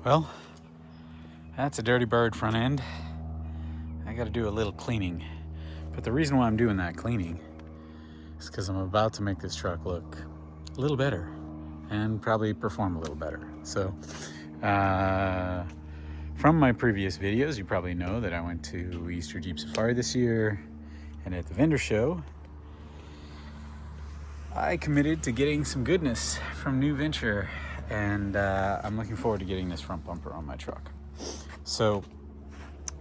Well, that's a dirty bird front end. I got to do a little cleaning. But the reason why I'm doing that cleaning is because I'm about to make this truck look a little better and probably perform a little better. So, from my previous videos, you probably know that I went to Easter Jeep Safari this year, and at the vendor show, I committed to getting some goodness from New Venture, and I'm looking forward to getting this front bumper on my truck. So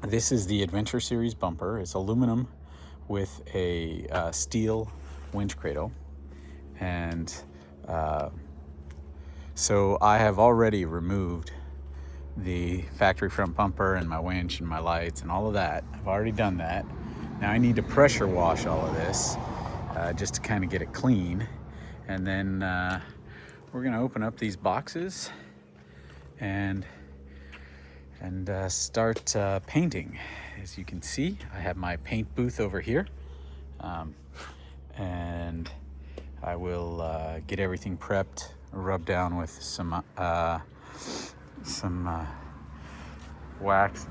this is the Adventure Series bumper. It's aluminum with a steel winch cradle, and so I have already removed the factory front bumper and my winch and my lights and all of that. I've already done that. Now I need to pressure wash all of this just to kind of get it clean, and then we're gonna open up these boxes and start painting. As you can see, I have my paint booth over here, and I will get everything prepped, rubbed down with some wax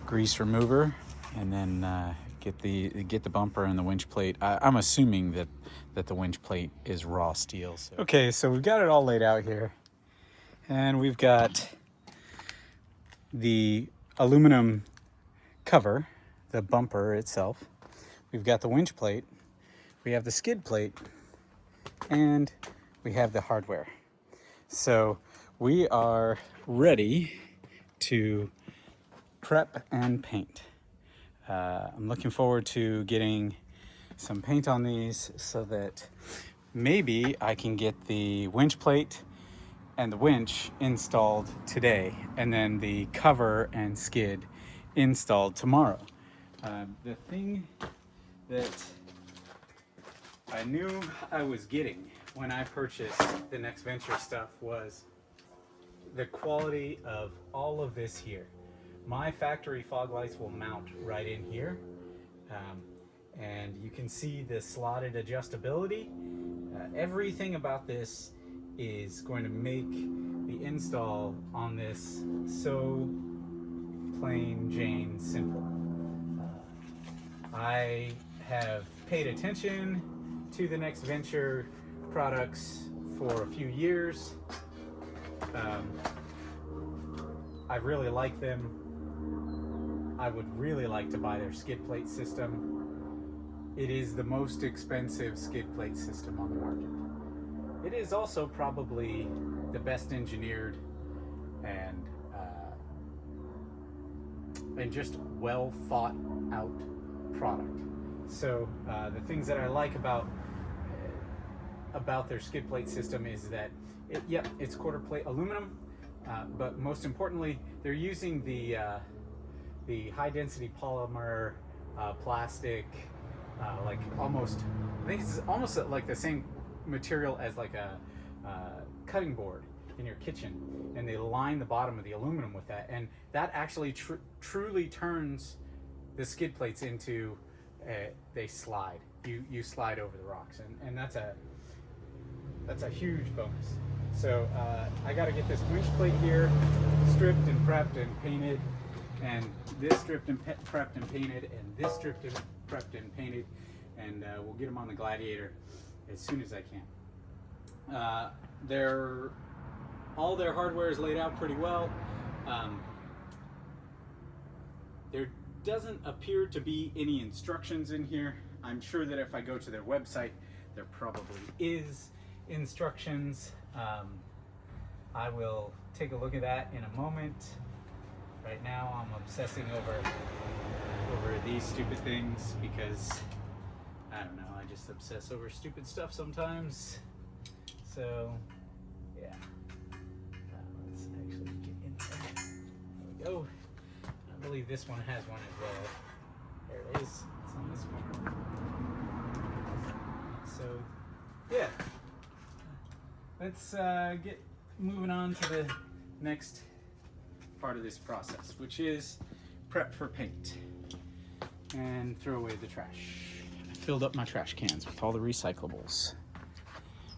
grease remover, and then get the bumper and the winch plate. I'm assuming that the winch plate is raw steel. So. Okay, so we've got it all laid out here, and we've got the aluminum cover, the bumper itself. We've got the winch plate, we have the skid plate, and we have the hardware. So we are ready to prep and paint. I'm looking forward to getting some paint on these so that maybe I can get the winch plate and the winch installed today, and then the cover and skid installed tomorrow. The thing that I knew I was getting when I purchased the Next Venture stuff was the quality of all of this here. My factory fog lights will mount right in here, and you can see the slotted adjustability. Everything about this is going to make the install on this so plain Jane simple. I have paid attention to the Next Venture products for a few years. I really like them. I would really like to buy their skid plate system. It is the most expensive skid plate system on the market. It is also probably the best engineered and just well thought out product. So the things that I like about their skid plate system is that it's quarter plate aluminum, but most importantly, they're using the high density polymer plastic, like almost, I think it's almost like the same material as like a cutting board in your kitchen, and they line the bottom of the aluminum with that, and that actually truly turns the skid plates into they slide. You slide over the rocks, and that's a huge bonus. So I got to get this winch plate here stripped and prepped and painted, and this stripped and prepped and painted, and this stripped and prepped and painted, and we'll get them on the Gladiator as soon as I can. All their hardware is laid out pretty well. There doesn't appear to be any instructions in here. I'm sure that if I go to their website, there probably is instructions. I will take a look at that in a moment. Right now I'm obsessing over these stupid things because, I don't know, I just obsess over stupid stuff sometimes. So, yeah. Let's actually get in there. There we go. I believe this one has one as well. There it is. It's on this one. So, yeah. Let's get moving on to the next part of this process, which is prep for paint and throw away the trash. I filled up my trash cans with all the recyclables.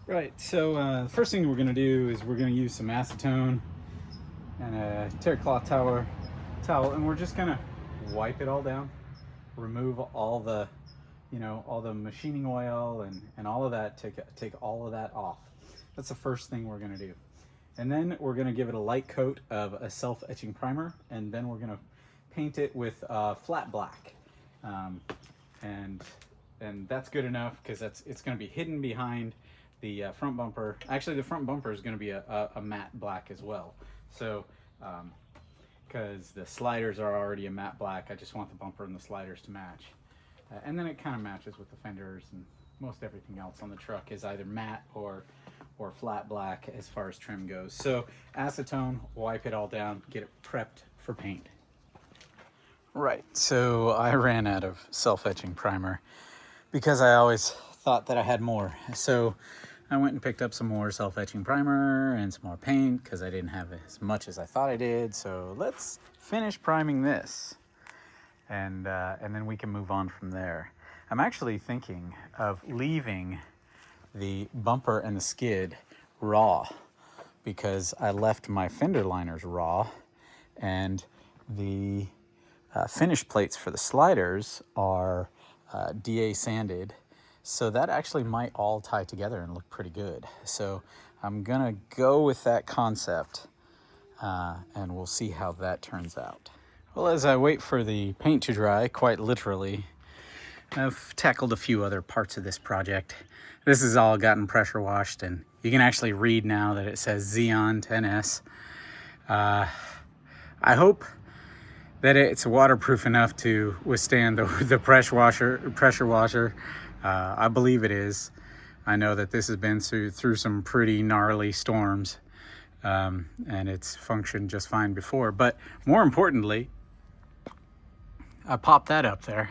Right, so the first thing we're going to do is we're going to use some acetone and a terry cloth towel, and we're just gonna wipe it all down, remove all the, all the machining oil and all of that, take all of that off. That's the first thing we're gonna do. And then we're gonna give it a light coat of a self-etching primer, and then we're gonna paint it with flat black. And that's good enough because it's gonna be hidden behind the front bumper. Actually, the front bumper is gonna be a matte black as well. So, because the sliders are already a matte black, I just want the bumper and the sliders to match. And then it kind of matches with the fenders, and most everything else on the truck is either matte or flat black as far as trim goes. So acetone, wipe it all down, get it prepped for paint. Right, so I ran out of self-etching primer because I always thought that I had more. So I went and picked up some more self-etching primer and some more paint because I didn't have as much as I thought I did. So let's finish priming this, and then we can move on from there. I'm actually thinking of leaving the bumper and the skid raw because I left my fender liners raw, and the finish plates for the sliders are DA sanded, so that actually might all tie together and look pretty good. So I'm gonna go with that concept, and we'll see how that turns out. Well, as I wait for the paint to dry, quite literally, I've tackled a few other parts of this project. This has all gotten pressure washed, and you can actually read now that it says Xeon 10S. I hope that it's waterproof enough to withstand the pressure washer. I believe it is. I know that this has been through some pretty gnarly storms, and it's functioned just fine before. But more importantly, I popped that up there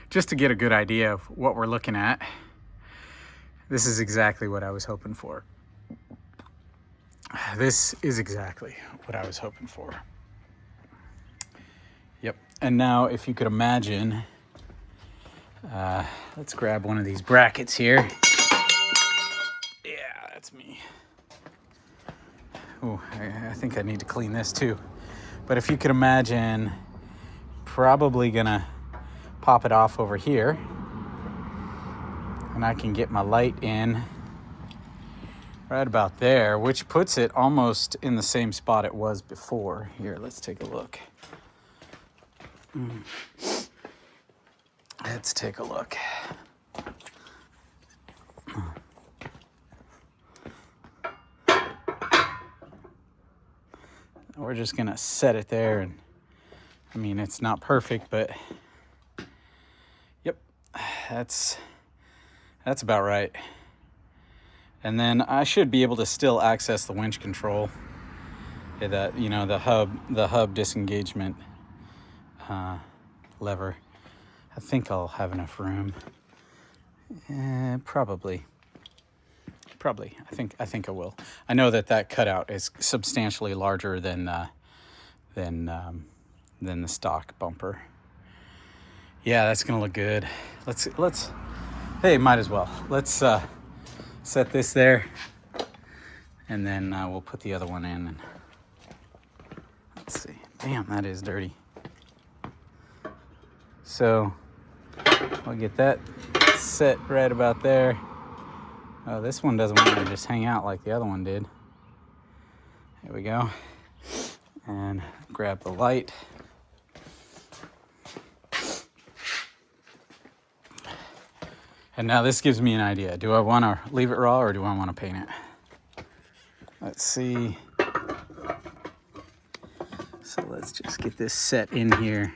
just to get a good idea of what we're looking at. This is exactly what I was hoping for. This is exactly what I was hoping for. Yep. And now if you could imagine, let's grab one of these brackets here. Yeah, that's me. Oh, I think I need to clean this too. But if you could imagine, probably gonna pop it off over here, and I can get my light in right about there, which puts it almost in the same spot it was before. Here, let's take a look. Let's take a look. We're just gonna set it there, and I mean, it's not perfect, but yep, that's about right. And then I should be able to still access the winch control, that, the hub disengagement lever. I think I'll have enough room. Probably. I think I will. I know that cutout is substantially larger than the stock bumper. Yeah, that's gonna look good. Let's. Hey, might as well. Let's set this there, and then we'll put the other one in. And let's see. Damn, that is dirty. So I'll get that set right about there. Oh, this one doesn't want to just hang out like the other one did. There we go. And grab the light. And now this gives me an idea. Do I want to leave it raw or do I want to paint it? Let's see. So let's just get this set in here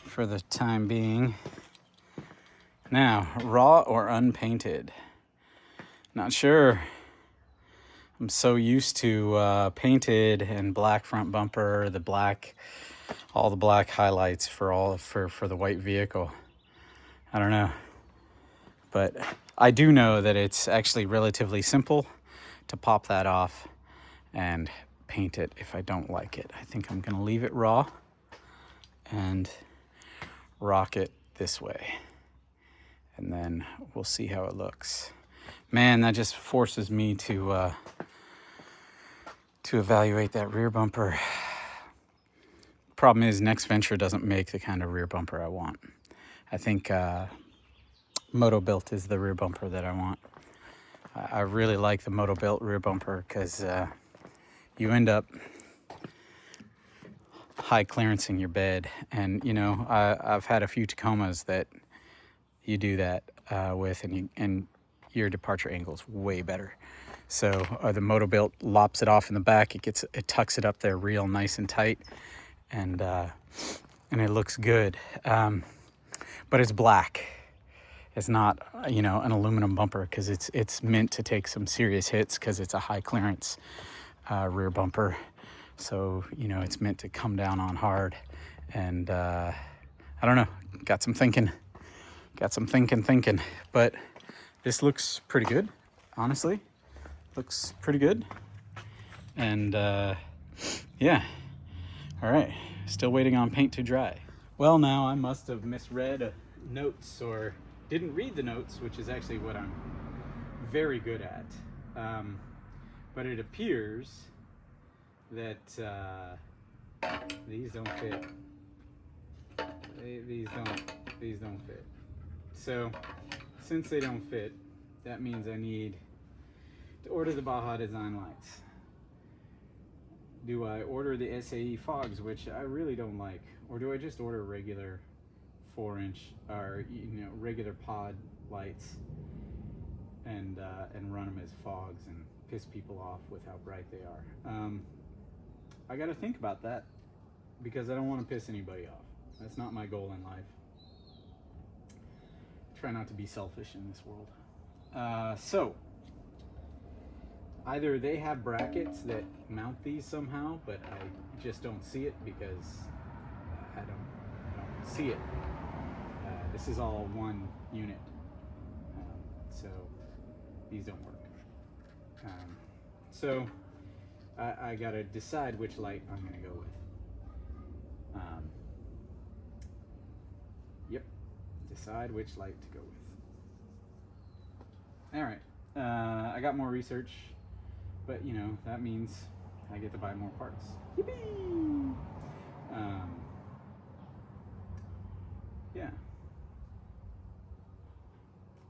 for the time being. Now, raw or unpainted? Not sure. I'm so used to painted and black front bumper, all the black highlights for the white vehicle. I don't know. But I do know that it's actually relatively simple to pop that off and paint it if I don't like it. I think I'm gonna leave it raw and rock it this way. And then we'll see how it looks. Man, that just forces me to to evaluate that rear bumper. Problem is, next venture doesn't make the kind of rear bumper I want. I think Moto Built is the rear bumper that I want. I really like the Moto Built rear bumper because you end up high clearancing your bed. And, you know, I've had a few Tacomas that you do that with, and your departure angle is way better. So the Moto Built lops it off in the back. It tucks it up there real nice and tight, and it looks good. But it's black. It's not, you know, an aluminum bumper, because it's meant to take some serious hits because it's a high clearance rear bumper. So, you know, it's meant to come down on hard. And I don't know, got some thinking, but this looks pretty good, honestly. Looks pretty good. And yeah, all right, still waiting on paint to dry. Well, now I must have misread notes or didn't read the notes, which is actually what I'm very good at. But it appears that these don't fit. These don't fit. So since they don't fit, that means I need to order the Baja design lights. Do I order the SAE fogs, which I really don't like, or do I just order regular 4-inch or, you know, regular pod lights and run them as fogs and piss people off with how bright they are? I got to think about that, because I don't want to piss anybody off. That's not my goal in life. Try not to be selfish in this world. So either they have brackets that mount these somehow, but I just don't see it because I don't see it. This is all one unit, so these don't work. So I gotta decide which light I'm gonna go with. Yep, decide which light to go with. All right, I got more research, but you know, that means I get to buy more parts. Yippee! Yeah,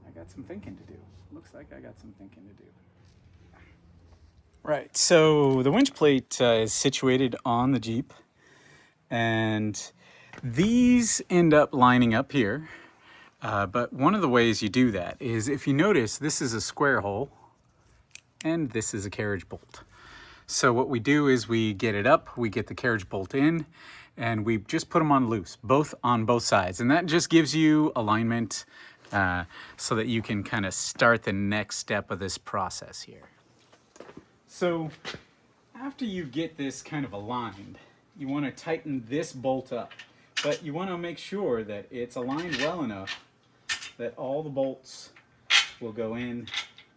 I got some thinking to do. Looks like I got some thinking to do. Right, so the winch plate is situated on the Jeep, and these end up lining up here. But one of the ways you do that is, if you notice, this is a square hole and this is a carriage bolt. So what we do is we get it up, we get the carriage bolt in, and we just put them on loose, on both sides. And that just gives you alignment so that you can kind of start the next step of this process here. So after you get this kind of aligned, you want to tighten this bolt up, but you want to make sure that it's aligned well enough that all the bolts will go in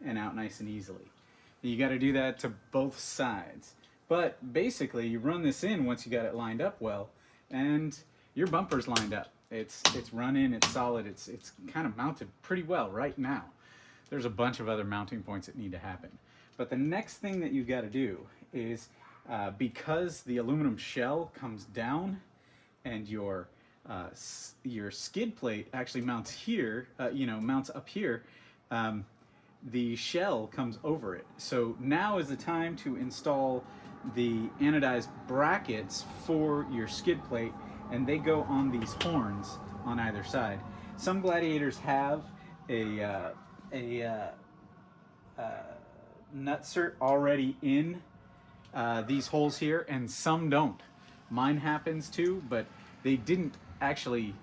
and out nice and easily. You got to do that to both sides. But basically, you run this in once you got it lined up well, and your bumper's lined up. It's running, it's solid, it's kind of mounted pretty well right now. There's a bunch of other mounting points that need to happen. But the next thing that you got to do is, because the aluminum shell comes down and your skid plate actually mounts here, mounts up here, the shell comes over it. So now is the time to install the anodized brackets for your skid plate, and they go on these horns on either side. Some Gladiators have a nutsert already in these holes here, and some don't. Mine happens too, but they didn't actually,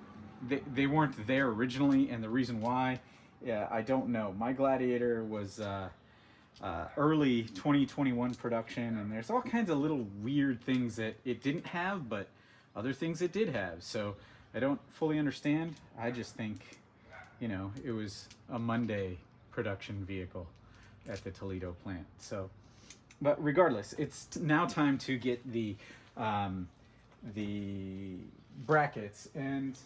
they weren't there originally, and the reason why, I don't know. My Gladiator was early 2021 production, and there's all kinds of little weird things that it didn't have, but other things it did have. So I don't fully understand. I just think, you know, it was a Monday production vehicle at the Toledo plant. So, but regardless, it's now time to get the brackets, and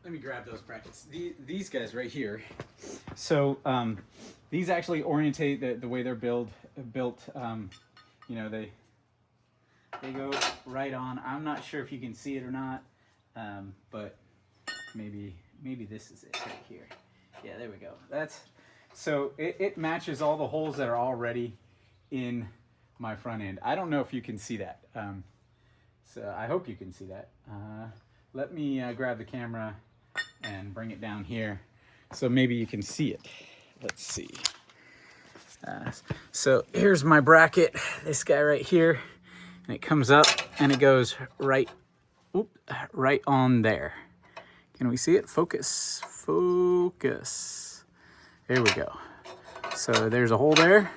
let me grab those brackets. These guys right here. So These actually orientate the way they're built. You know, they go right on. I'm not sure if you can see it or not, but maybe this is it right here. Yeah, there we go. So it matches all the holes that are already in my front end. I don't know if you can see that. So I hope you can see that. Let me grab the camera and bring it down here so maybe you can see it. Let's see. So here's my bracket, this guy right here, and it comes up and it goes right on there. Can we see it? Focus. There we go. So there's a hole there.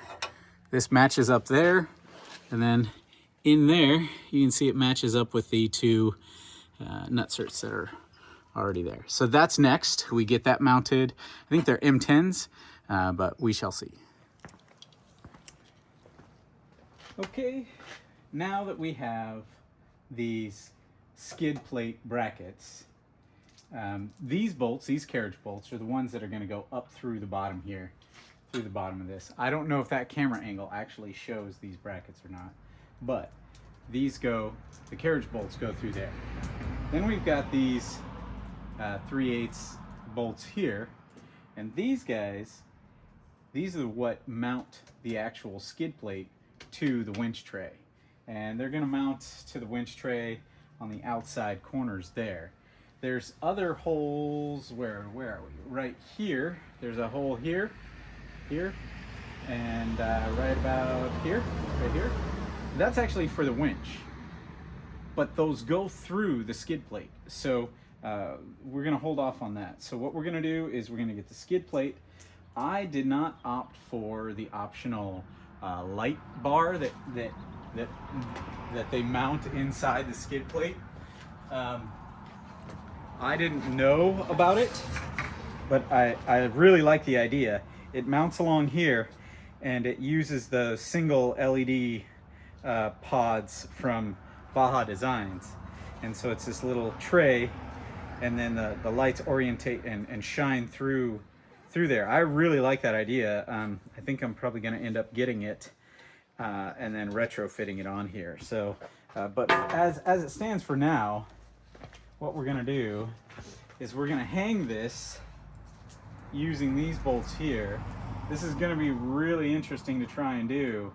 This matches up there, and then in there you can see it matches up with the two nutserts that are already there. So that's next. We get that mounted. I think they're M10s, but we shall see. Okay, now that we have these skid plate brackets, these bolts, these carriage bolts, are the ones that are going to go up through the bottom here, through the bottom of this. I don't know if that camera angle actually shows these brackets or not, but these the carriage bolts go through there. Then we've got these 3/8 bolts here, and these guys, these are what mount the actual skid plate to the winch tray, and they're going to mount to the winch tray on the outside corners there. There's other holes. Where are we? Right here. There's a hole here, and right about here, right here. That's actually for the winch, but those go through the skid plate. So we're going to hold off on that. So what we're going to do is we're going to get the skid plate. I did not opt for the optional light bar that they mount inside the skid plate. I didn't know about it, but I really like the idea. It mounts along here, and it uses the single LED pods from Baja Designs, and so it's this little tray, and then the lights orientate and shine through there. I really like that idea. I think I'm probably going to end up getting it and then retrofitting it on here. So, but as it stands for now, what we're going to do is we're going to hang this using these bolts here. This is going to be really interesting to try and do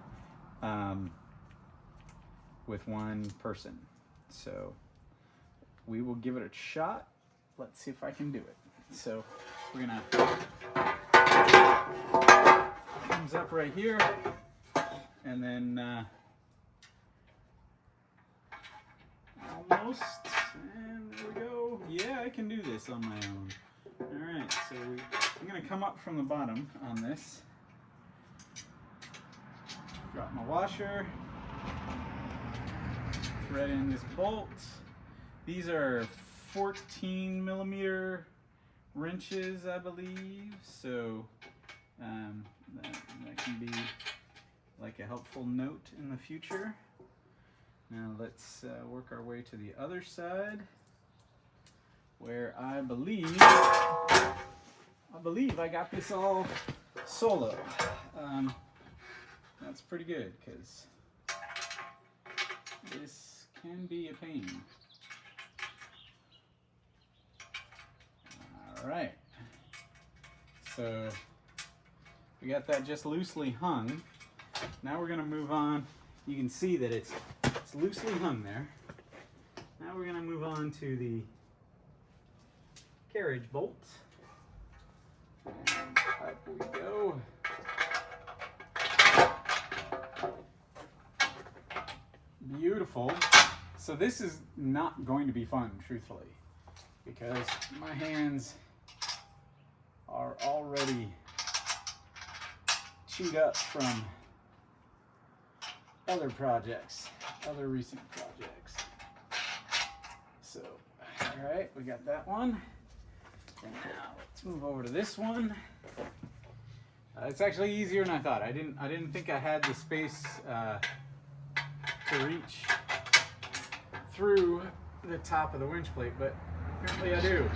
with one person. So we will give it a shot. Let's see if I can do it. So we're going to comes up right here, and then almost, and there we go. Yeah, I can do this on my own. All right, so I'm going to come up from the bottom on this. Drop my washer. Thread in this bolt. These are 14 millimeter wrenches, I believe. So that can be like a helpful note in the future. Now let's work our way to the other side, where I believe I got this all solo. That's pretty good, because this can be a pain. All right, so we got that just loosely hung. Now we're going to move on. You can see that it's loosely hung there. Now we're going to move on to the carriage bolt. And up we go. Beautiful. So this is not going to be fun, truthfully, because my hands are already chewed up from other projects, other recent projects. So, all right, we got that one. And now let's move over to this one. It's actually easier than I thought. I didn't think I had the space to reach through the top of the winch plate, but apparently I do.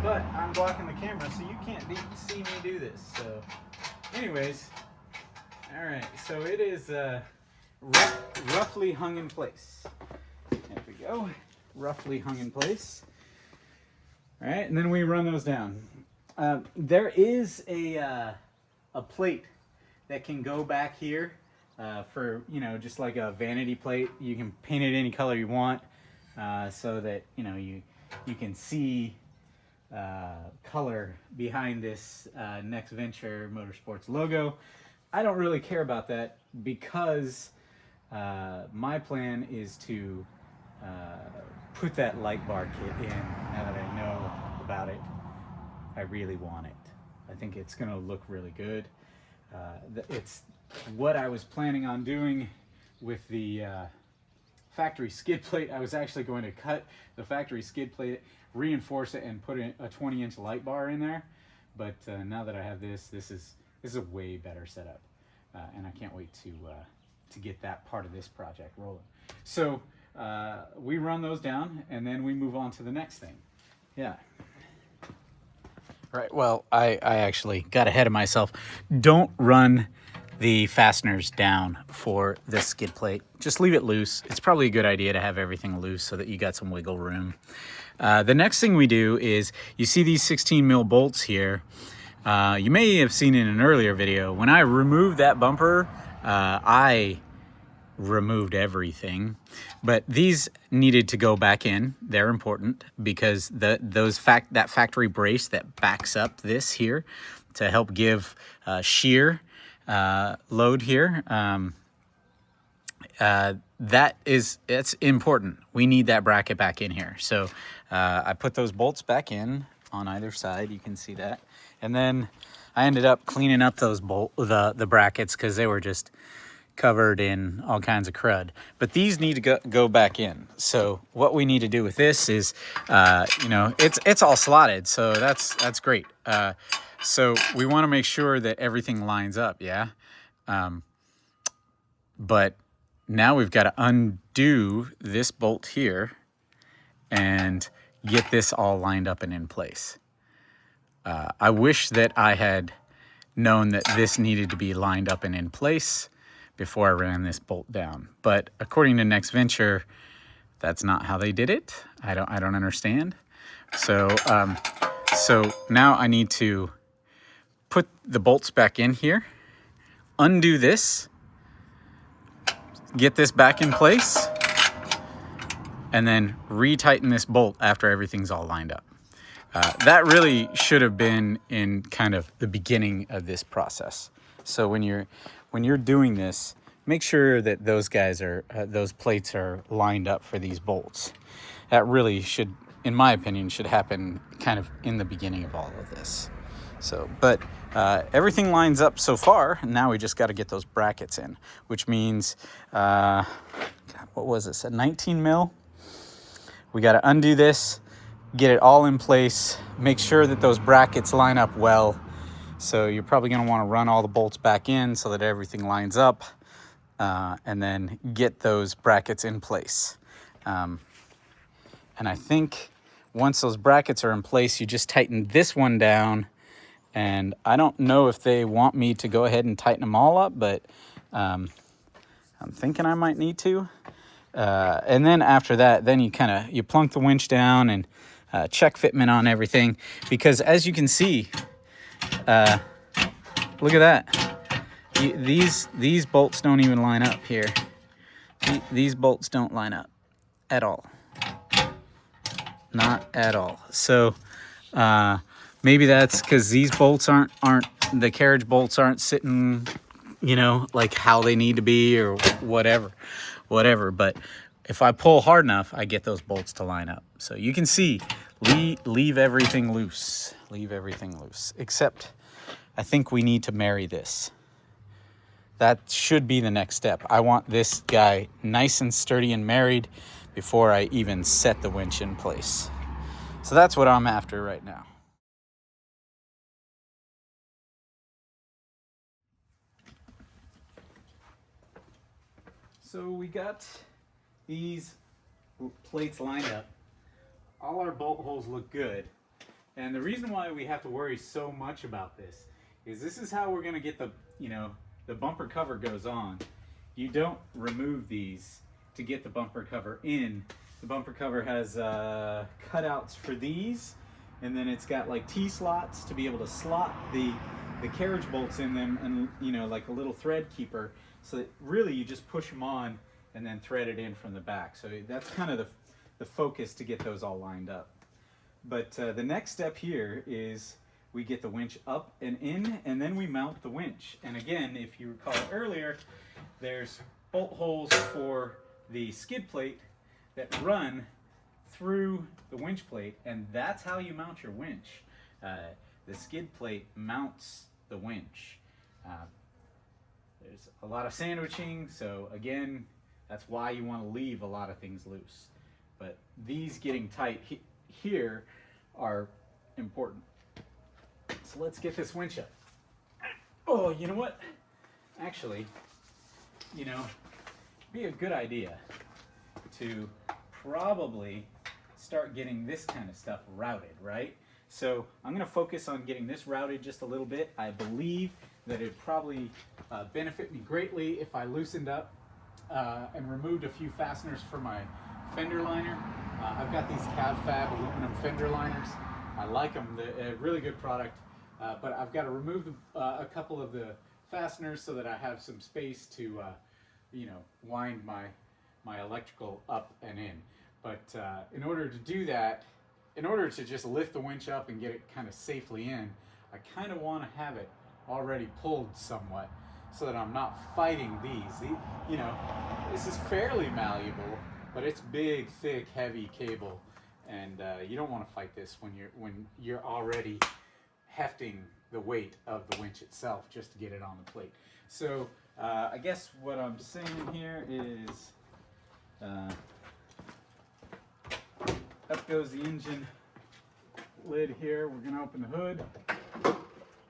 But I'm blocking the camera, so you can't see me do this. So anyways, all right, so it is roughly hung in place. There we go, roughly hung in place. All right, and then we run those down. There is a plate that can go back here for, you know, just like a vanity plate. You can paint it any color you want so that, you know, you can see color behind this Next Venture Motorsports logo. I don't really care about that because my plan is to put that light bar kit in now that I know about it. I really want it. I think it's going to look really good. It's what I was planning on doing with the factory skid plate. I was actually going to cut the factory skid plate, reinforce it, and put in a 20-inch light bar in there. But now that I have this is a way better setup, and I can't wait to get that part of this project rolling. So we run those down, and then we move on to the next thing. Yeah. Right. Well, I actually got ahead of myself. Don't run the fasteners down for this skid plate. Just leave it loose. It's probably a good idea to have everything loose so that you got some wiggle room. The next thing we do is, you see these 16 mil bolts here. You may have seen in an earlier video, when I removed that bumper, I removed everything, but these needed to go back in. They're important because that factory brace that backs up this here to help give shear load here, it's important. We need that bracket back in here. So I put those bolts back in on either side. You can see that, and then I ended up cleaning up those the brackets because they were just covered in all kinds of crud. But these need to go back in. So what we need to do with this is, you know, it's all slotted, so that's great. So we want to make sure that everything lines up, yeah. But now we've got to undo this bolt here and get this all lined up and in place. I wish that I had known that this needed to be lined up and in place before I ran this bolt down. But according to Next Venture, that's not how they did it. I don't understand. So so now I need to put the bolts back in here, undo this, get this back in place, and then retighten this bolt after everything's all lined up. That really should have been in kind of the beginning of this process. So when you're doing this, make sure that those guys are those plates are lined up for these bolts. That really should, in my opinion, should happen kind of in the beginning of all of this. So, but everything lines up so far. Now we just got to get those brackets in, which means, God, what was this? A 19 mil. We got to undo this, get it all in place, make sure that those brackets line up well. So you're probably going to want to run all the bolts back in so that everything lines up, and then get those brackets in place. And I think once those brackets are in place, you just tighten this one down. And I don't know if they want me to go ahead and tighten them all up, but I'm thinking I might need to. And then after that, then you plunk the winch down and check fitment on everything, because as you can see, look at that. These bolts don't even line up here. These bolts don't line up at all. Not at all. So maybe that's because these bolts aren't the carriage bolts aren't sitting, you know, like how they need to be, or whatever. But if I pull hard enough, I get those bolts to line up. So you can see, leave everything loose. Leave everything loose. Except I think we need to marry this. That should be the next step. I want this guy nice and sturdy and married before I even set the winch in place. So that's what I'm after right now. So we got these plates lined up. All our bolt holes look good. And the reason why we have to worry so much about this is this is how we're gonna get the, you know, the bumper cover goes on. You don't remove these to get the bumper cover in. The bumper cover has cutouts for these, and then it's got like T-slots to be able to slot the carriage bolts in them, and, you know, like a little thread keeper, so that really you just push them on and then thread it in from the back. So that's kind of the focus to get those all lined up. But the next step here is we get the winch up and in, and then we mount the winch. And again, if you recall earlier, there's bolt holes for the skid plate that run through the winch plate, and that's how you mount your winch. The skid plate mounts the winch. There's a lot of sandwiching, so again, that's why you want to leave a lot of things loose. But these getting tight here are important. So let's get this winch up. Oh, you know what? Actually, you know, it'd be a good idea to probably start getting this kind of stuff routed, right? So I'm going to focus on getting this routed just a little bit. I believe that it'd probably benefit me greatly if I loosened up and removed a few fasteners for my fender liner. I've got these Cab Fab aluminum fender liners. I like them. They're a really good product, but I've got to remove a couple of the fasteners so that I have some space to, you know, wind my electrical up and in. But in order to do that, in order to just lift the winch up and get it kind of safely in, I kind of want to have it already pulled somewhat so that I'm not fighting these. You know, this is fairly malleable, but it's big, thick, heavy cable, and you don't want to fight this when you're already hefting the weight of the winch itself just to get it on the plate. So I guess what I'm saying here is up goes the engine lid here. We're gonna open the hood,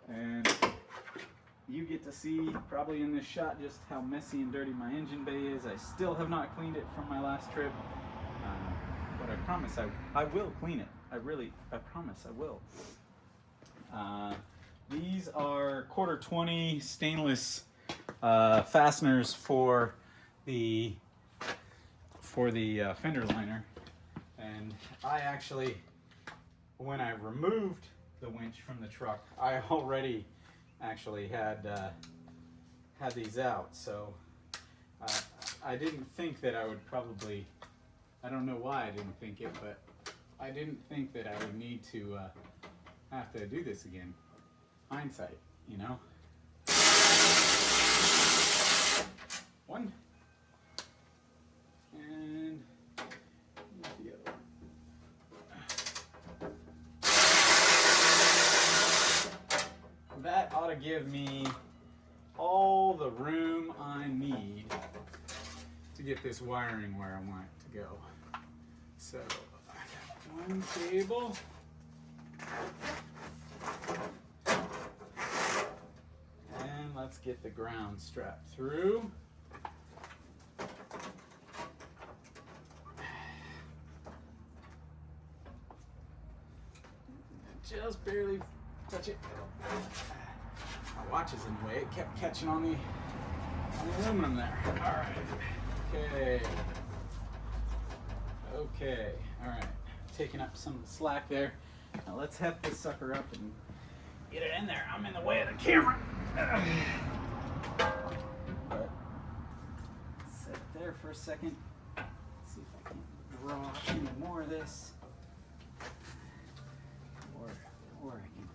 and you get to see probably in this shot just how messy and dirty my engine bay is. I still have not cleaned it from my last trip, but I promise I will clean it. I promise I will. These are 1/4-20 stainless fasteners for the fender liner, and I actually, when I removed the winch from the truck, I already actually had these out, so I didn't think that I would probably, I don't know why I didn't think it, but I didn't think that I would need to have to do this again. Hindsight, you know. One. And the other one. That ought to give me all the room I need to get this wiring where I want it to go. So I got one cable. And let's get the ground strapped through. Just barely touch it. My watch is in the way. It kept catching on the aluminum there. All right. Okay. Okay. All right. Taking up some of the slack there. Now let's heft this sucker up and get it in there. I'm in the way of the camera. But sit there for a second. See if I can draw any more of this. Or I can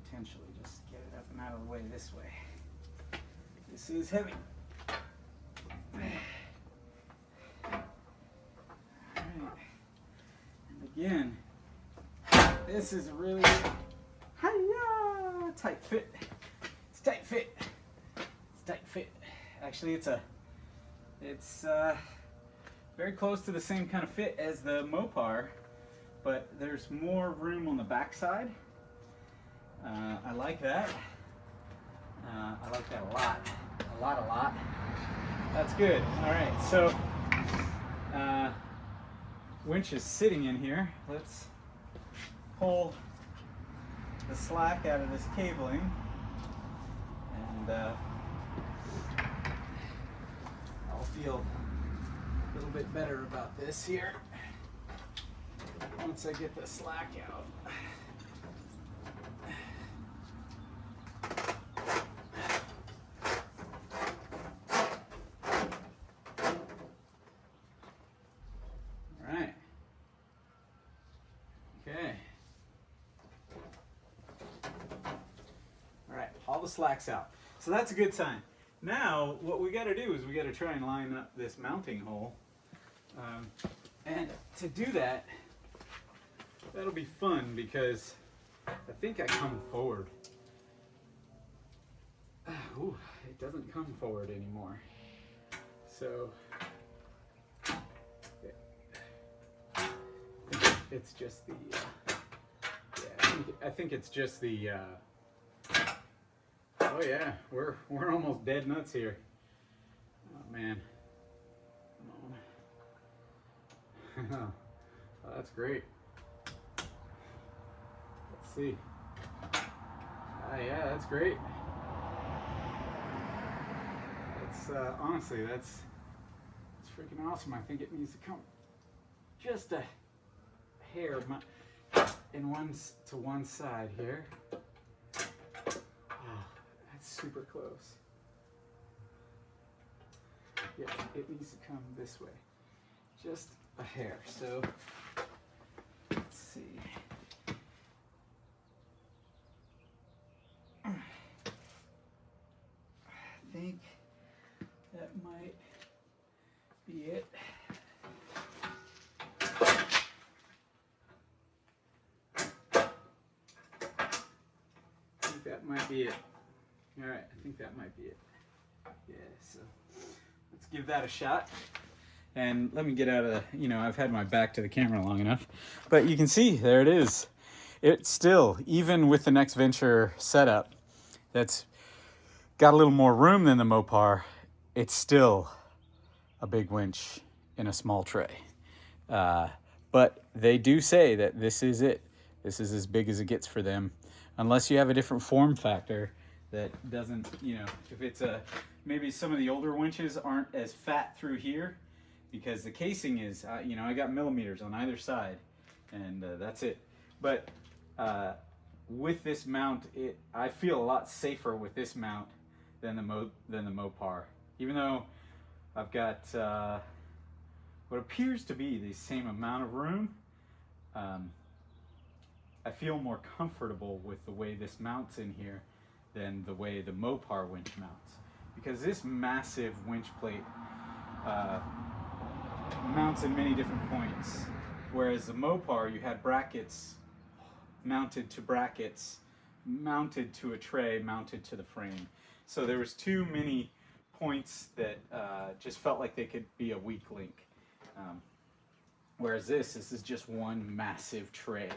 potentially just get it up and out of the way this way. This is heavy. Alright. And again, this is a really tight fit. It's tight fit. It's tight fit. Actually, it's very close to the same kind of fit as the Mopar, but there's more room on the back side. I like that. I like that a lot. A lot. That's good. All right, so winch is sitting in here. Let's pull the slack out of this cabling. and I'll feel a little bit better about this here once I get the slack out. All right. Okay. All right, all the slack's out. So that's a good sign. Now, what we got to do is we got to try and line up this mounting hole. And to do that, that'll be fun because I think I come forward. Ooh, it doesn't come forward anymore. So it's just the, yeah, I think it's just the, oh yeah, we're almost dead nuts here. Oh man. Come on. Oh, that's great. Let's see. Yeah, that's great. That's honestly, that's freaking awesome. I think it needs to come just a hair in one side here. Oh, that's super close. Yeah, it needs to come this way, just a hair. So let's see. I think that might be it. I think that might be it. All right, I think that might be it. Yeah, so let's give that a shot. And let me get out of, I've had my back to the camera long enough, but you can see there it is. It's still, even with the next venture setup that's got a little more room than the Mopar, it's still a big winch in a small tray. But they do say that this is it. This is as big as it gets for them, unless you have a different form factor that doesn't, if it's maybe some of the older winches aren't as fat through here, because the casing is, I got millimeters on either side, and that's it. But with this mount, I feel a lot safer with this mount than the Mopar. Even though I've got what appears to be the same amount of room, I feel more comfortable with the way this mounts in here than the way the Mopar winch mounts, because this massive winch plate mounts in many different points, whereas the Mopar, you had brackets mounted to brackets, mounted to a tray, mounted to the frame. So there was too many points that just felt like they could be a weak link. Whereas this is just one massive tray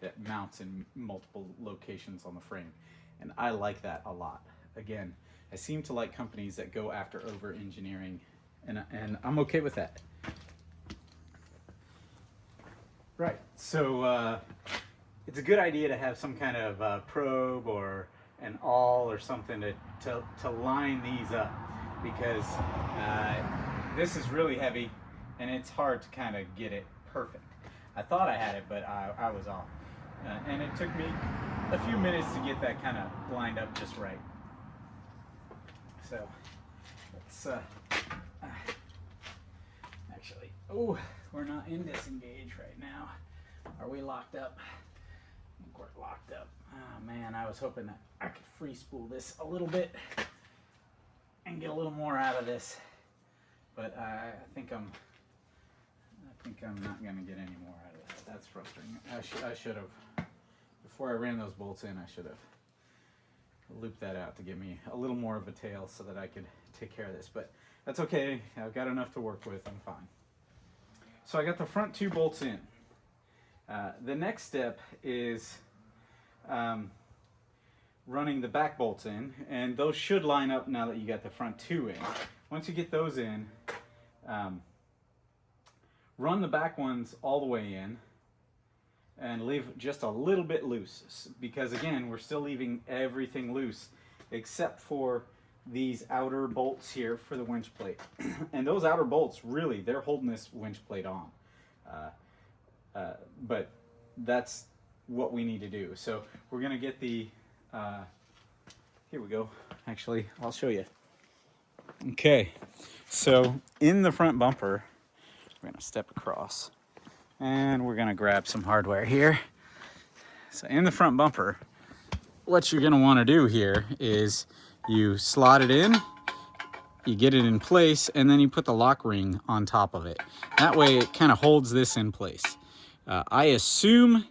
that mounts in multiple locations on the frame. And I like that a lot. Again, I seem to like companies that go after over-engineering, and I'm okay with that. Right, so it's a good idea to have some kind of probe or an awl or something to line these up, because this is really heavy and it's hard to kind of get it perfect. I thought I had it, but I was off. And it took me a few minutes to get that kind of lined up just right. So let's actually, oh, we're not in disengage right now. Are we locked up? I think we're locked up. Oh man, I was hoping that I could free spool this a little bit and get a little more out of this, but I think I'm not going to get any more out of that. That's frustrating. I should have, before I ran those bolts in, I should have looped that out to give me a little more of a tail so that I could take care of this. But that's okay. I've got enough to work with. I'm fine. So I got the front two bolts in. The next step is running the back bolts in, and those should line up now that you got the front two in. Once you get those in, run the back ones all the way in and leave just a little bit loose, because again, we're still leaving everything loose except for these outer bolts here for the winch plate. And those outer bolts, really, they're holding this winch plate on. But that's what we need to do. So we're gonna get the, here we go. Actually, I'll show you. Okay, so in the front bumper, we're gonna step across and we're gonna grab some hardware here. So in the front bumper, what you're gonna wanna do here is you slot it in, you get it in place, and then you put the lock ring on top of it. That way it kind of holds this in place. I assume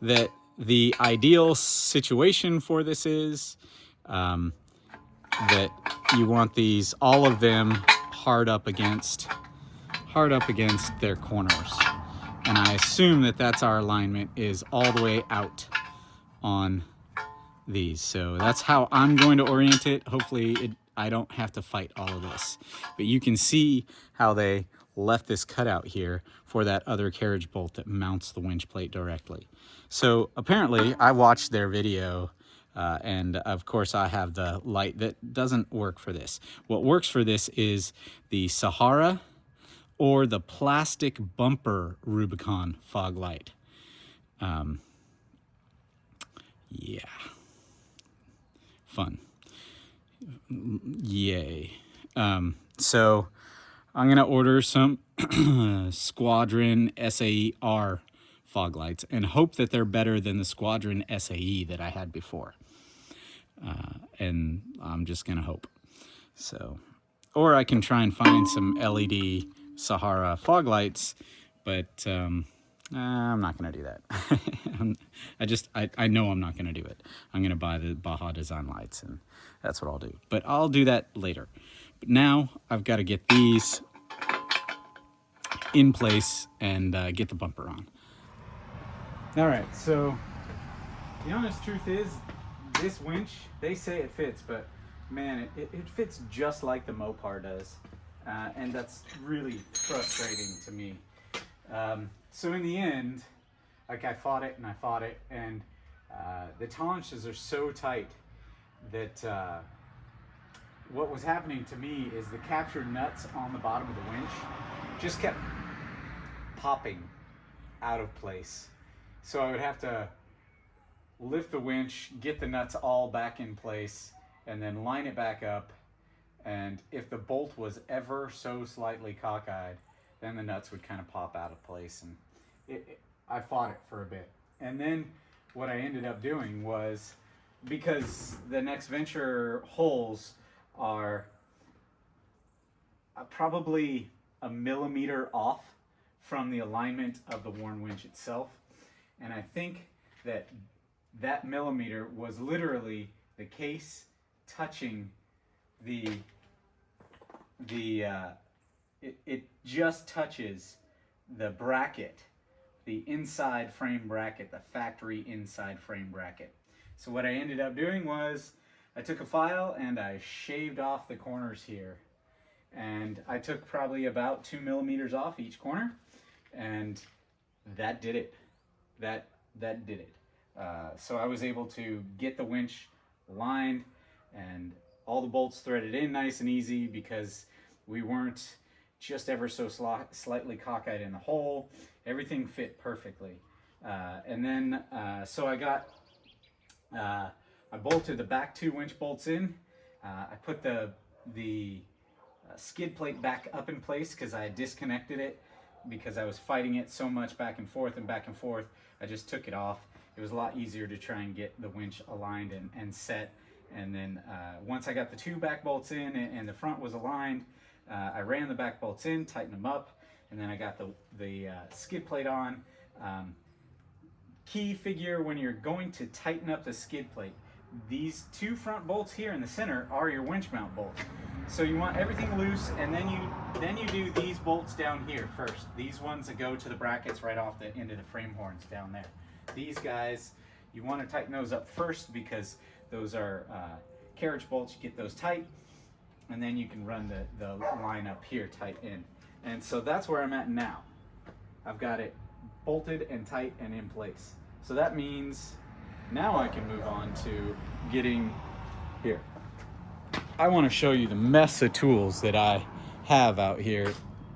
that the ideal situation for this is that you want these, all of them, hard up against their corners. And I assume that that's our alignment, is all the way out on these. So that's how I'm going to orient it. Hopefully I don't have to fight all of this. But you can see how they left this cutout here for that other carriage bolt that mounts the winch plate directly. So apparently I watched their video, and of course I have the light that doesn't work for this. What works for this is the Sahara or the plastic bumper Rubicon fog light. Yeah. Fun. Yay. So I'm going to order some Squadron SAE-R fog lights and hope that they're better than the Squadron SAE that I had before. And I'm just going to hope. So, or I can try and find some LED Sahara fog lights, but I'm not going to do that. I know I'm not going to do it. I'm going to buy the Baja design lights, and that's what I'll do. But I'll do that later. But now I've got to get these in place and get the bumper on. All right, so the honest truth is, this winch, they say it fits, but man, it fits just like the Mopar does. And that's really frustrating to me. So in the end, like I fought it, and the tolerances are so tight that what was happening to me is the captured nuts on the bottom of the winch just kept popping out of place. So I would have to lift the winch, get the nuts all back in place, and then line it back up. And if the bolt was ever so slightly cockeyed, then the nuts would kind of pop out of place. And I fought it for a bit. And then what I ended up doing was, because the next venture holes are probably a millimeter off from the alignment of the worn winch itself. And I think that millimeter was literally the case touching it just touches the bracket, the inside frame bracket, the factory inside frame bracket. So what I ended up doing was I took a file and I shaved off the corners here, and I took probably about 2 millimeters off each corner, and that did it. That did it. So I was able to get the winch aligned and all the bolts threaded in nice and easy, because we weren't just ever so slightly cockeyed in the hole. Everything fit perfectly. And then, so I bolted the back 2 winch bolts in. I put the skid plate back up in place because I had disconnected it because I was fighting it so much back and forth. I just took it off. It was a lot easier to try and get the winch aligned and set. And then once I got the 2 back bolts in and the front was aligned, I ran the back bolts in, tightened them up, and then I got the skid plate on. Key figure when you're going to tighten up the skid plate, these 2 front bolts here in the center are your winch mount bolts. So you want everything loose, and then you do these bolts down here first. These ones that go to the brackets right off the end of the frame horns down there. These guys, you want to tighten those up first because those are carriage bolts. You get those tight, and then you can run the line up here tight in. And so that's where I'm at now. I've got it bolted and tight and in place. So that means now I can move on to getting here. I want to show you the mess of tools that I have out here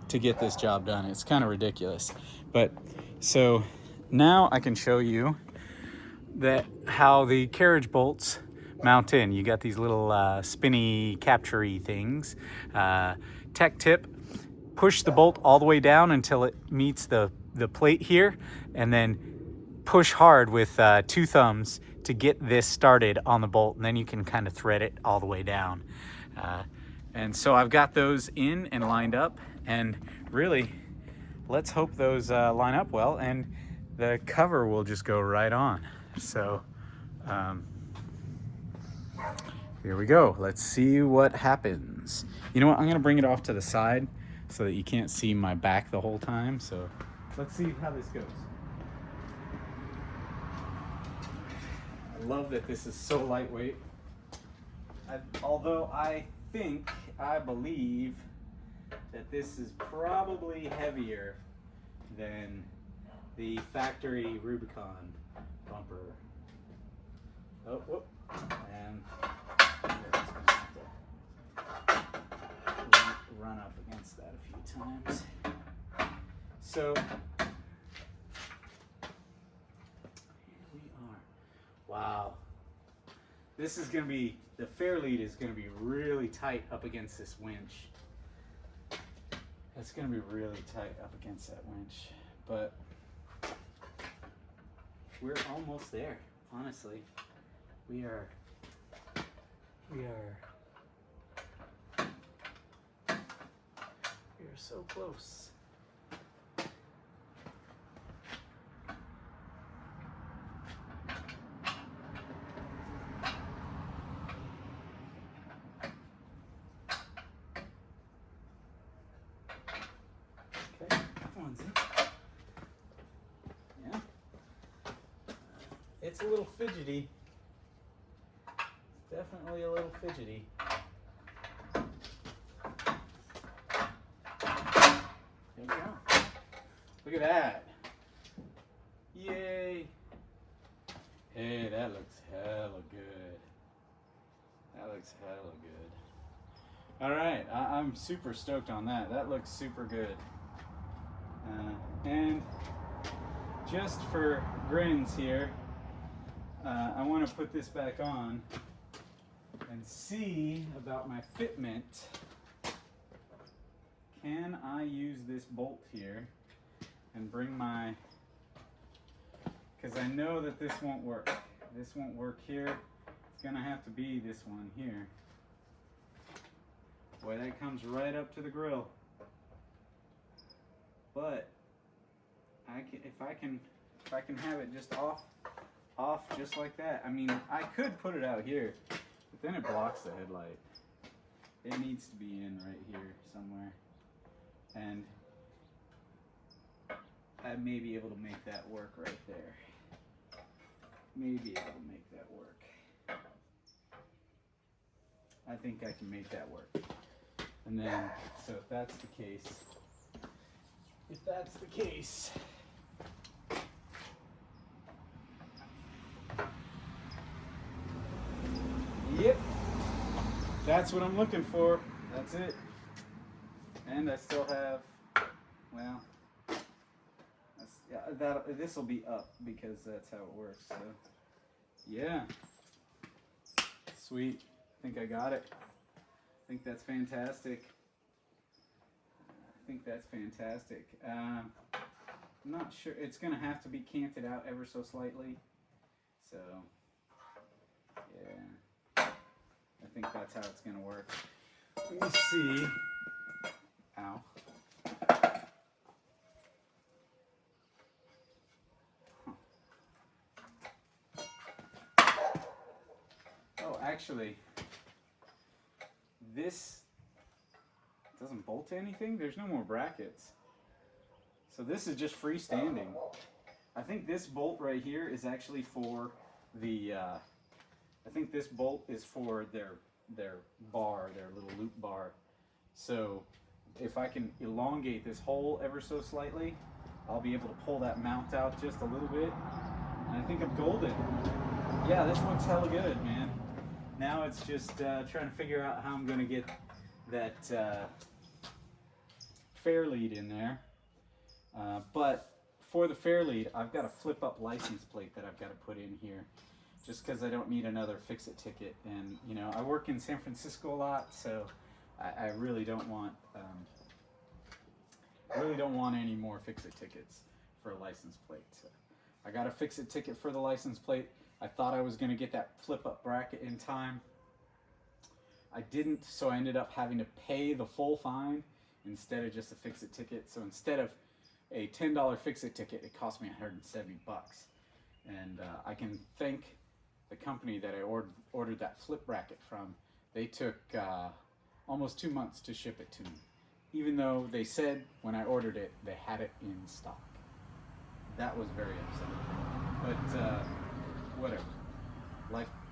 to get this job done. It's kind of ridiculous. But so now I can show you that how the carriage bolts mount in. You got these little spinny capture-y things. Tech tip, push the bolt all the way down until it meets the plate here, and then push hard with 2 thumbs to get this started on the bolt, and then you can kind of thread it all the way down. And so I've got those in and lined up, and really let's hope those line up well and the cover will just go right on. So here we go. Let's see what happens. You know what? I'm gonna bring it off to the side so that you can't see my back the whole time. So let's see how this goes. I love that this is so lightweight. Although I believe that this is probably heavier than the factory Rubicon bumper. Oh, whoop. And run up against that a few times. So here we are. Wow. This is going to be, the fair lead is going to be really tight up against this winch. That's going to be really tight up against that winch. But we're almost there, honestly. We are so close. Okay, that one's in. Yeah. It's a little fidgety. Definitely a little fidgety. There we go. Look at that. Yay. Hey, that looks hella good. That looks hella good. All right, I'm super stoked on that. That looks super good. And just for grins here, I want to put this back on and see about my fitment. Can I use this bolt here and bring my, because I know that this won't work. This won't work here. It's gonna have to be this one here. Boy, that comes right up to the grill. But if I can have it just off just like that. I mean, I could put it out here, but then it blocks the headlight. It needs to be in right here somewhere. And I may be able to make that work right there. May be able to make that work. I think I can make that work. And then, so if that's the case, yep, that's what I'm looking for. That's it. And I still have, well, this will be up because that's how it works. So, yeah, sweet. I think I got it. I think that's fantastic. I'm not sure. It's going to have to be canted out ever so slightly. So, yeah, I think that's how it's going to work. Let me see. Ow. Oh, actually, this doesn't bolt to anything. There's no more brackets. So this is just freestanding. I think this bolt right here is actually for the, I think this bolt is for their bar, their little loop bar. So if I can elongate this hole ever so slightly, I'll be able to pull that mount out just a little bit. And I think I'm golden. Yeah, this looks hella good, man. Now it's just trying to figure out how I'm going to get that fair lead in there. But for the fair lead, I've got a flip up license plate that I've got to put in here, just because I don't need another fix-it ticket. And you know, I work in San Francisco a lot, so I really don't want any more fix-it tickets for a license plate. So I got a fix-it ticket for the license plate. I thought I was going to get that flip-up bracket in time. I didn't, so I ended up having to pay the full fine instead of just a fix-it ticket. So instead of a $10 fix-it ticket, it cost me 170 bucks. And I can thank the company that I ordered that flip bracket from. They took almost 2 months to ship it to me, even though they said when I ordered it they had it in stock. That was very upsetting, but whatever.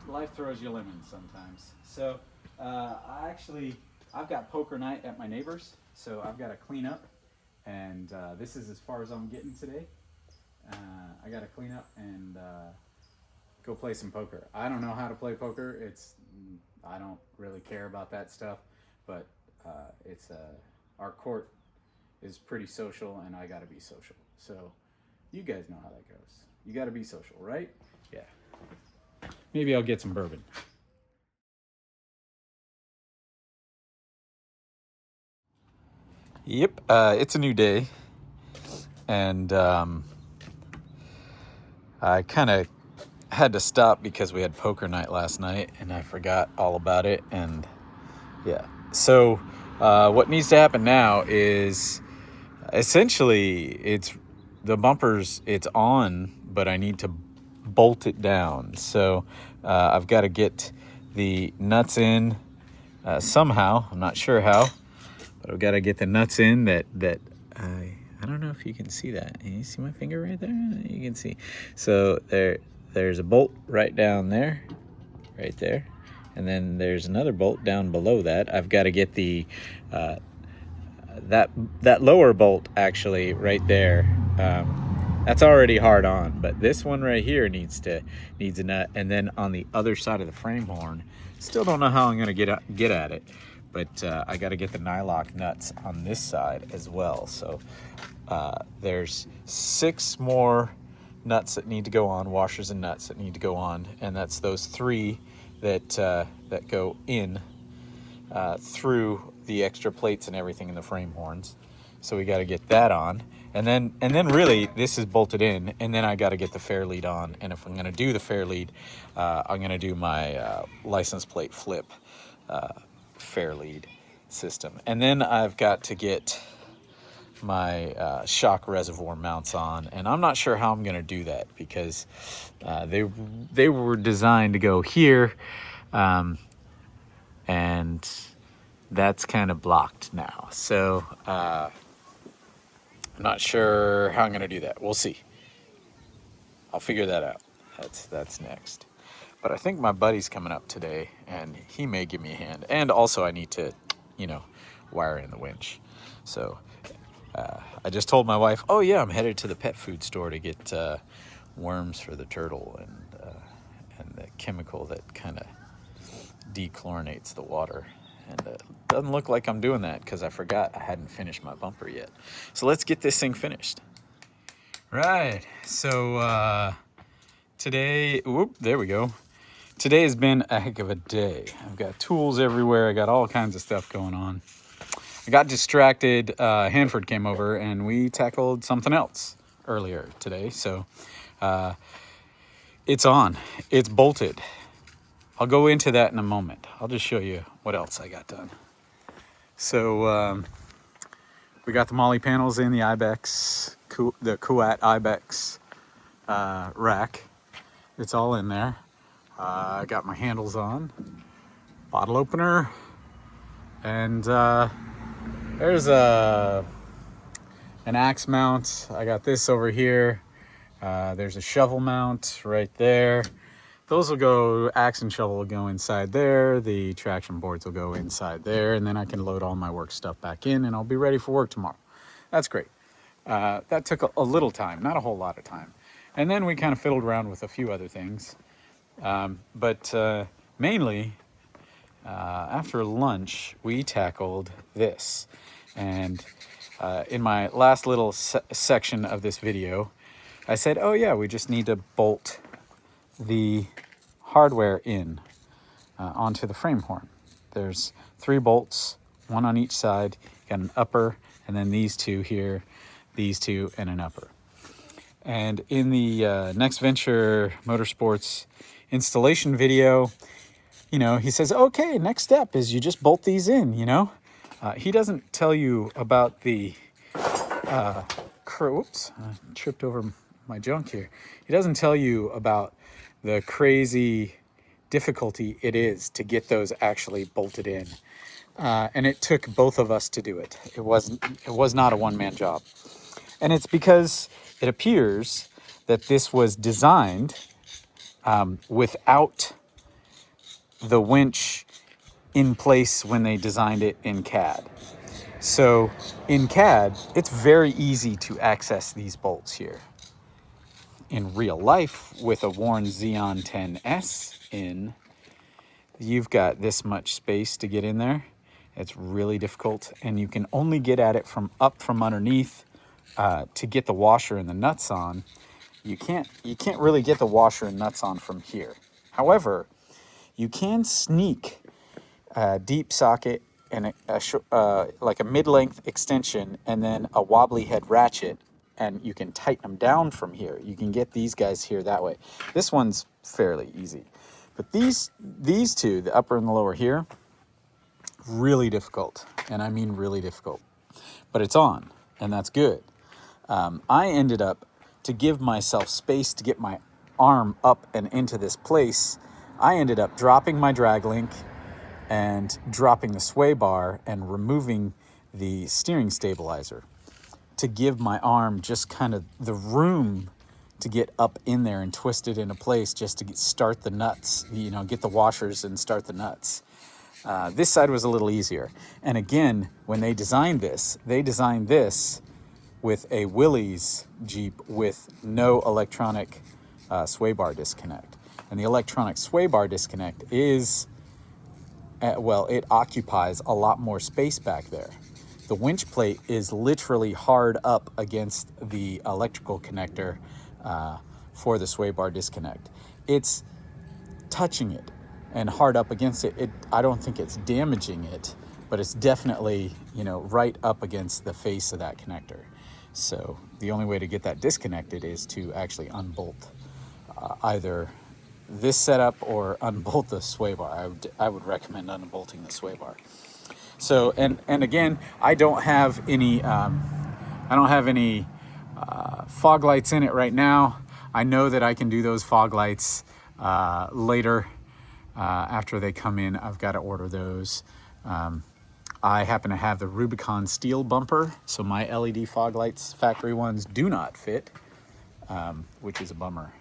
Life throws you lemons sometimes. So I've got poker night at my neighbor's, so I've got to clean up, and this is as far as I'm getting today. I got to clean up and go play some poker. I don't know how to play poker. I don't really care about that stuff, but our court is pretty social, and I got to be social. So you guys know how that goes. You got to be social, right? Yeah. Maybe I'll get some bourbon. Yep, it's a new day, and I kind of had to stop because we had poker night last night, and I forgot all about it, and yeah. So what needs to happen now is essentially it's on, but I need to bolt it down. So I've got to get the nuts in somehow. I'm not sure how, but I've got to get the nuts in that I don't know if you can see that. You see my finger right there? You can see. So there's a bolt right down there, right there. And then there's another bolt down below that. I've got to get the that lower bolt actually right there. That's already hard on, but this one right here needs a nut. And then on the other side of the frame horn, still don't know how I'm gonna get at it, but I got to get the nylock nuts on this side as well. So there's 6 more nuts that need to go on, washers and nuts that need to go on, and that's those 3 that go in through the extra plates and everything in the frame horns. So we got to get that on, and then really this is bolted in, and then I got to get the fair lead on. And if I'm going to do the fair lead, I'm going to do my license plate flip fair lead system, and then I've got to get my shock reservoir mounts on, and I'm not sure how I'm going to do that because they were designed to go here, and that's kind of blocked now. So I'm not sure how I'm going to do that. We'll see. I'll figure that out. That's next. But I think my buddy's coming up today, and he may give me a hand. And also I need to, wire in the winch. So I just told my wife, oh yeah, I'm headed to the pet food store to get worms for the turtle and the chemical that kind of dechlorinates the water. And it doesn't look like I'm doing that because I forgot I hadn't finished my bumper yet. So let's get this thing finished. Right, so today, there we go. Today has been a heck of a day. I've got tools everywhere. I got all kinds of stuff going on. I got distracted. Hanford came over and we tackled something else earlier today. So it's on. It's bolted. I'll go into that in a moment. I'll just show you what else I got done. So we got the Molly panels in the Ibex, the Kuat Ibex rack. It's all in there. I got my handles on, bottle opener, and there's an axe mount. I got this over here. There's a shovel mount right there. Those will go, axe and shovel will go inside there. The traction boards will go inside there, and then I can load all my work stuff back in, and I'll be ready for work tomorrow. That's great. That took a little time, not a whole lot of time. And then we kind of fiddled around with a few other things. But mainly after lunch, we tackled this. And in my last little section of this video, I said, oh yeah, we just need to bolt the hardware in onto the frame horn. There's 3 bolts, 1 on each side. You got an upper, and then these 2 here, these 2, and an upper. And in the Next Venture Motorsports installation video, you know, he says, okay, next step is you just bolt these in, you know. He doesn't tell you about the, oops, I tripped over my junk here. He doesn't tell you about the crazy difficulty it is to get those actually bolted in. And it took both of us to do it. It was not a one-man job. And it's because it appears that this was designed without the winch in place when they designed it in CAD. So in CAD, it's very easy to access these bolts here. In real life, with a Warn Xeon 10S in, you've got this much space to get in there. It's really difficult, and you can only get at it from underneath to get the washer and the nuts on. You can't really get the washer and nuts on from here. However, you can sneak a deep socket and like a mid-length extension and then a wobbly head ratchet, and you can tighten them down from here. You can get these guys here that way. This one's fairly easy. But these 2, the upper and the lower here, really difficult. And I mean really difficult. But it's on, and that's good. I ended up, to give myself space to get my arm up and into this place, I ended up dropping my drag link and dropping the sway bar and removing the steering stabilizer to give my arm just kind of the room to get up in there and twist it into place, just to start the nuts, you know, get the washers and start the nuts. This side was a little easier. And again, when they designed this with a Willys Jeep with no electronic sway bar disconnect. And the electronic sway bar disconnect is, well, it occupies a lot more space back there. The winch plate is literally hard up against the electrical connector for the sway bar disconnect. It's touching it and hard up against it. I don't think it's damaging it, but it's definitely, you know, right up against the face of that connector. So the only way to get that disconnected is to actually unbolt either this setup or unbolt the sway bar. I would recommend unbolting the sway bar. So and again, I don't have any fog lights in it right now. I know that I can do those fog lights later after they come in. I've got to order those. I happen to have the Rubicon steel bumper, so my LED fog lights, factory ones, do not fit, which is a bummer.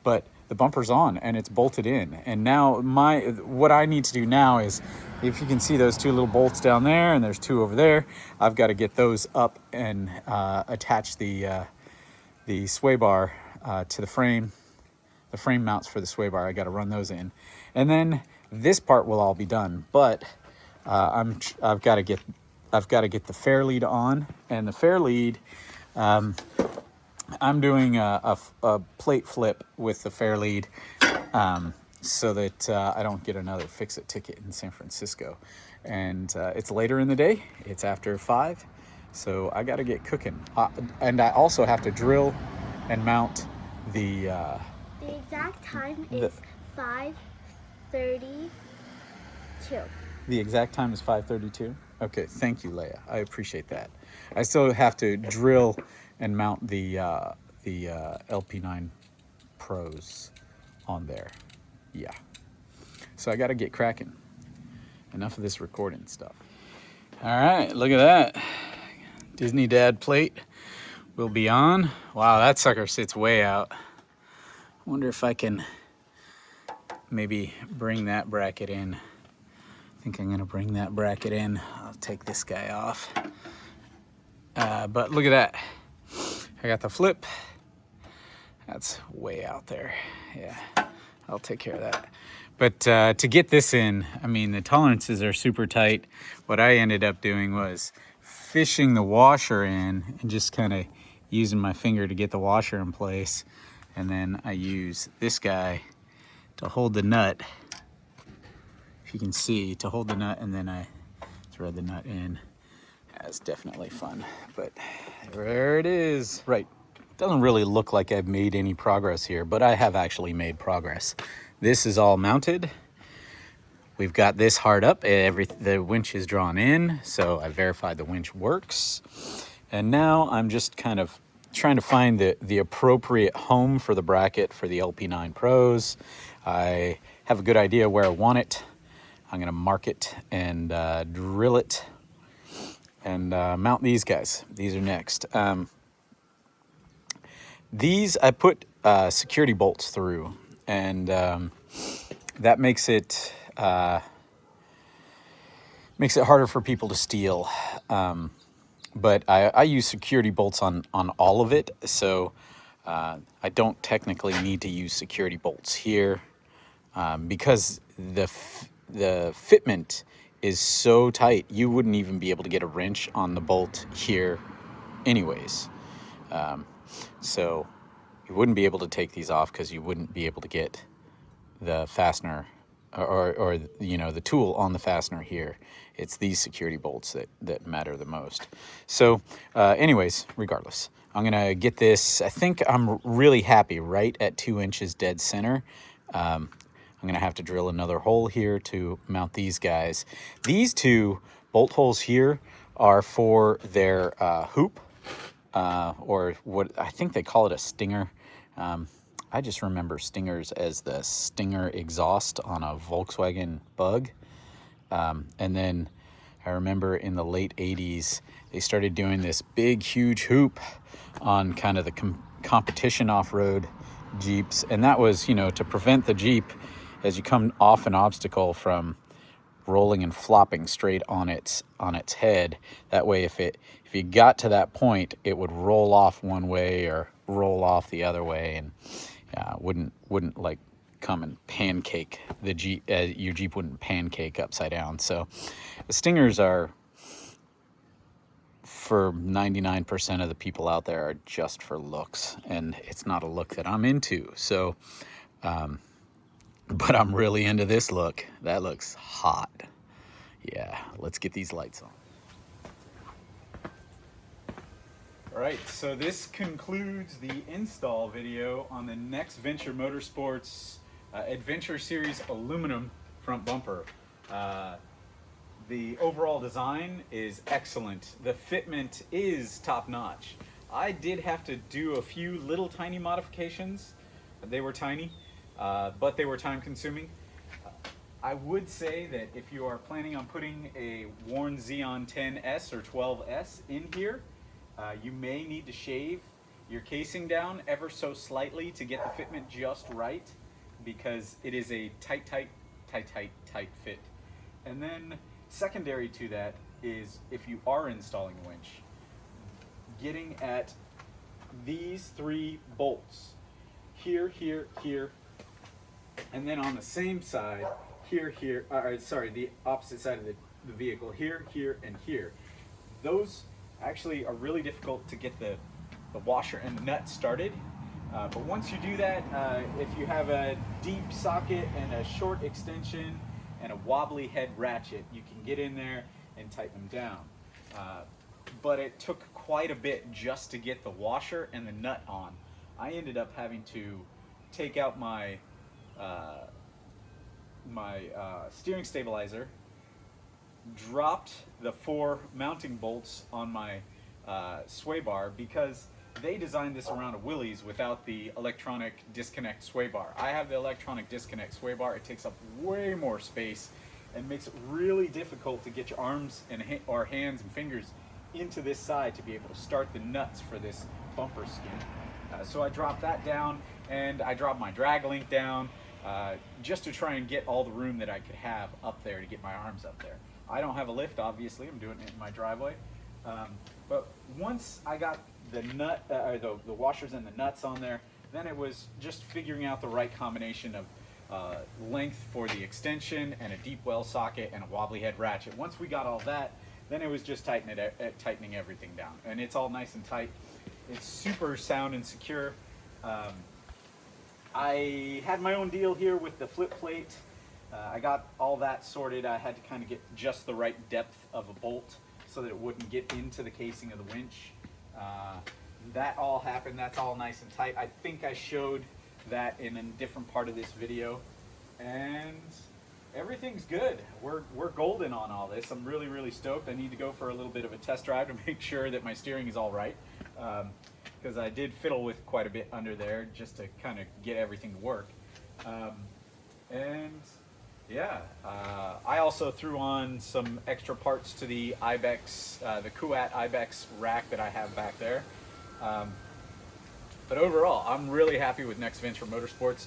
But the bumper's on and it's bolted in. And now what I need to do now is, if you can see those 2 little bolts down there, and there's 2 over there, I've got to get those up and attach the sway bar to the frame. The frame mounts for the sway bar, I got to run those in. And then this part will all be done, but I've got to get the fair lead on, and the fair lead, I'm doing a plate flip with the fair lead so that I don't get another fix-it ticket in San Francisco. And it's later in the day, it's after 5, so I got to get cooking. And I also have to drill and mount the exact time is 5:32. The exact time is 5:32? Okay, thank you, Leia. I appreciate that. I still have to drill and mount the LP9 Pros on there. Yeah. So I got to get cracking. Enough of this recording stuff. All right, look at that. Disney Dad plate will be on. Wow, that sucker sits way out. Wonder if I can maybe bring that bracket in. I think I'm gonna bring that bracket in. I'll take this guy off. But look at that. I got the flip. That's way out there. Yeah, I'll take care of that. But to get this in, I mean, the tolerances are super tight. What I ended up doing was fishing the washer in and just kind of using my finger to get the washer in place. And then I use this guy to hold the nut. If you can see, to hold the nut, and then I thread the nut in. That's definitely fun, but there it is. Right, doesn't really look like I've made any progress here, but I have actually made progress. This is all mounted. We've got this hard up. The winch is drawn in, so I verified the winch works. And now I'm just kind of trying to find the appropriate home for the bracket for the LP9 Pros. I have a good idea where I want it. I'm gonna mark it and drill it and mount these guys. These are next. These I put security bolts through, and that makes it harder for people to steal. But I use security bolts on all of it, so I don't technically need to use security bolts here because the fitment is so tight, you wouldn't even be able to get a wrench on the bolt here anyways. So you wouldn't be able to take these off because you wouldn't be able to get the fastener or you know, the tool on the fastener here. It's these security bolts that matter the most. So anyways, regardless, I'm gonna get this. I think I'm really happy right at 2 inches dead center. I'm gonna have to drill another hole here to mount these guys. These 2 bolt holes here are for their hoop, or what I think they call it, a stinger. I just remember stingers as the stinger exhaust on a Volkswagen Bug. And then I remember in the late 80s, they started doing this big, huge hoop on kind of the competition off-road Jeeps. And that was, you know, to prevent the Jeep as you come off an obstacle from rolling and flopping straight on its head. That way, if you got to that point, it would roll off one way or roll off the other way, and wouldn't like come and pancake the Jeep. Your Jeep wouldn't pancake upside down. So the stingers are, for 99% of the people out there, are just for looks, and it's not a look that I'm into. So but I'm really into this look. That looks hot. Yeah, let's get these lights on. All right, so this concludes the install video on the next Venture Motorsports Adventure Series aluminum front bumper. The overall design is excellent. The fitment is top-notch. I did have to do a few little tiny modifications. They were tiny, but they were time-consuming. I would say that if you are planning on putting a Warn Xeon 10S or 12S in here, you may need to shave your casing down ever so slightly to get the fitment just right, because it is a tight fit. And then secondary to that is, if you are installing a winch, getting at these 3 bolts, here, here, here, and then on the same side, here, the opposite side of the vehicle, here, here, and here. Those actually are really difficult to get the washer and nut started. But once you do that, if you have a deep socket and a short extension and a wobbly head ratchet, you can get in there and tighten them down. But it took quite a bit just to get the washer and the nut on. I ended up having to take out my steering stabilizer, dropped the 4 mounting bolts on my sway bar, because they designed this around a Willys without the electronic disconnect sway bar. I have the electronic disconnect sway bar. It takes up way more space and makes it really difficult to get your arms and or hands and fingers into this side to be able to start the nuts for this bumper skin. So I dropped that down, and I dropped my drag link down just to try and get all the room that I could have up there to get my arms up there. I don't have a lift, obviously. I'm doing it in my driveway. But once I got the nut, the washers and the nuts on there, then it was just figuring out the right combination length for the extension, and a deep well socket, and a wobbly head ratchet. Once we got all that, then it was just tightening everything down, and it's all nice and tight. It's super sound and secure. I had my own deal here with the flip plate. I got all that sorted. I had to kind of get just the right depth of a bolt so that it wouldn't get into the casing of the winch. That all happened. That's all nice and tight. I think I showed that in a different part of this video, and everything's good. We're golden on all this. I'm really stoked. I need to go for a little bit of a test drive to make sure that my steering is all right, because I did fiddle with quite a bit under there just to kind of get everything to work. And yeah, I also threw on some extra parts to the Ibex, the Kuat Ibex rack that I have back there. But overall, I'm really happy with Next Venture Motorsports.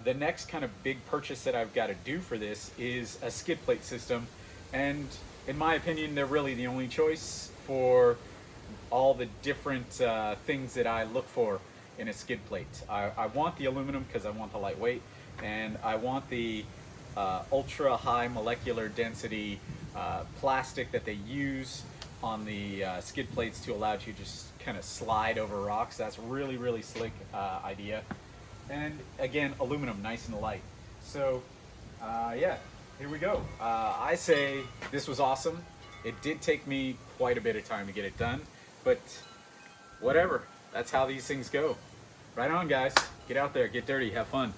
The next kind of big purchase that I've got to do for this is a skid plate system, and in my opinion, they're really the only choice for all the different things that I look for in a skid plate. I want the aluminum because I want the lightweight, and I want the ultra high molecular density plastic that they use on the skid plates to allow you to just kind of slide over rocks. That's really slick idea. And again, aluminum, nice and light. So yeah, here we go. I say this was awesome. It did take me quite a bit of time to get it done, but whatever, that's how these things go. Right on, guys. Get out there, get dirty, have fun.